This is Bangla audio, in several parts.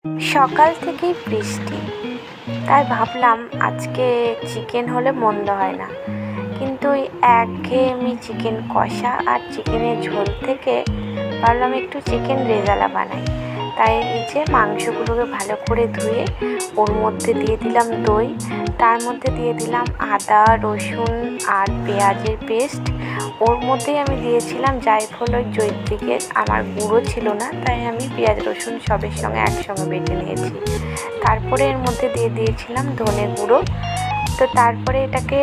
সকাল থেকেই বৃষ্টি, তাই ভাবলাম আজকে চিকেন হলে মন্দ হয় না। কিন্তু ওই একঘেয়েমি চিকেন কষা আর চিকেনের ঝোল থেকে ভাবলাম একটু চিকেন রেজালা বানাই। তাই এই যে মাংসগুলোকে ভালো করে ধুয়ে ওর মধ্যে দিয়ে দিলাম দই, তার মধ্যে দিয়ে দিলাম আদা রসুন আর পেঁয়াজের পেস্ট। ওর মধ্যেই আমি দিয়েছিলাম জায়ফল ওই জৈত্রীকের, আমার গুঁড়ো ছিল না, তাই আমি পেঁয়াজ রসুন সবের সঙ্গে একসঙ্গে বেটে নিয়েছি। তারপরে এর মধ্যে দিয়ে দিয়েছিলাম ধনে গুঁড়ো। তো তারপরে এটাকে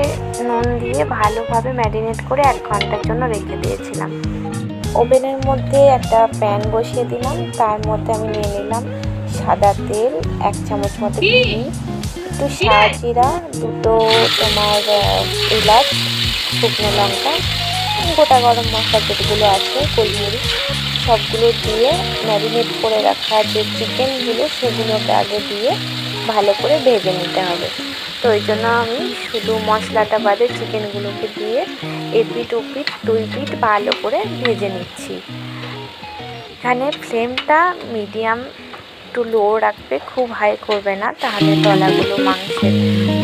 নুন দিয়ে ভালোভাবে ম্যারিনেট করে 1 ঘন্টার জন্য রেখে দিয়েছিলাম। ওভেনের মধ্যে একটা প্যান বসিয়ে দিলাম, তার মধ্যে আমি নিয়ে নিলাম সাদা তেল, 1 চামচ মতো ঘি, একটু সাজিরা, 2টো তোমার এলাচ, শুকনো লঙ্কা, গোটা গরম মশলা যেগুলো আছে, গোলমরিচ, সবগুলো দিয়ে ম্যারিনেট করে রাখা যে চিকেনগুলো সেগুলোকে আগে দিয়ে ভালো করে ভেজে নিতে হবে। তো ওই জন্য আমি শুধু মশলাটা বাদে চিকেনগুলোকে দিয়ে এপিট ওপিট 2 পিঠ ভালো করে ভেজে নিচ্ছি। এখানে ফ্লেমটা মিডিয়াম টু লো রাখবে, খুব হাই করবে না, তাহলে তলাগুলো মাংসের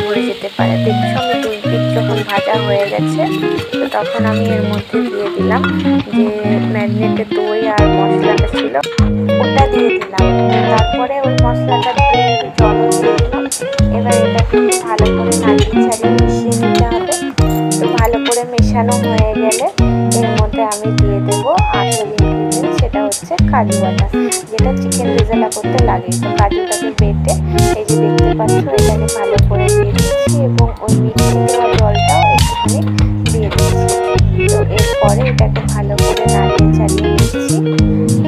ধরে যেতে পারে। দেখছো আমি 2 পিঠ যখন ভাজা হয়ে গেছে, তো তখন আমি এর মধ্যে দিয়ে দিলাম যে ম্যারিনেটেড দই আর মশলাটা ছিল ওটা দিয়ে দিলাম। তারপরে ওই মশলাটা দিয়ে একটু জল দিয়ে দিলাম। এবার এটাকে ভালো করে নাড়িয়ে ছাড়িয়ে মিশিয়ে নিতে হবে। তো ভালো করে মেশানো হয়ে গেলে এর মধ্যে আমি দিয়ে দেবো আসল ইনগ্রিডিয়েন্ট, সেটা হচ্ছে কাজু বাটা, যেটা চিকেন রেজালা করতে লাগে। তো কাজুটাকে বেটে এই যে দেখতে পাচ্ছ এটাকে ভালো করে দিয়ে দিচ্ছি এবং ওই মিষ্টি দেওয়া জলটাও একটুখানি দিয়ে দিচ্ছি। তো এরপরে এটাকে ভালো করে নাড়িয়ে চালিয়ে নিচ্ছি।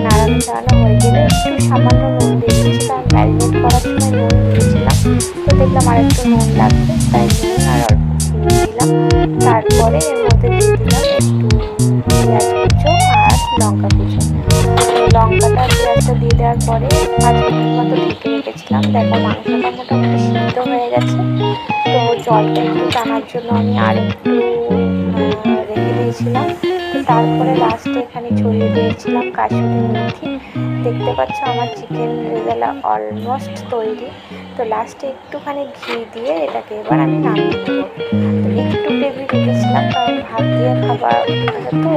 নাড়ানো চাড়ানো হয়ে গেলে একটু সামান্য নুন দিয়ে দিচ্ছি, কারণ ম্যারিনেট করার সময় নুন দিয়েছিলাম, তো দেখলাম আর একটু নুন লাগবে, তাই নুন আর অল্প চিনি দিলাম। তারপরে এর মধ্যে দিয়ে দিলাম একটু পেঁয়াজ কুচো আর লঙ্কা কুচো। লঙ্কাটা পেঁয়াজটা দিয়ে দেওয়ার পরে 5 মিনিট মতো ঢেকে রেখেছিলাম। দেখো মাংসটা মোটামুটি সিদ্ধ হয়ে গেছে। তো জলটা একটু টানার জন্য আমি আর একটু রেখে দিয়েছিলাম। তো তারপরে লাস্টে এখানে ছড়িয়ে দিয়েছিলাম কাসুরি মেথি। দেখতে পাচ্ছ আমার চিকেন রেজালা অলমোস্ট তৈরি। তো লাস্টে একটুখানি ঘি দিয়ে এটাকে এবার আমি নামিয়ে নেব। তো একটু গ্রেভি রেখেছিলাম, কারণ ভাত দিয়ে খাবার তো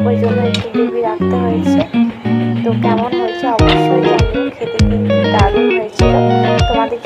ওই জন্য একটু গ্রেভি রাখতে হয়েছে। তো কেমন হয়েছে অবশ্যই জানিও, খেতে কিন্তু দারুণ হয়েছিল। তোমাদের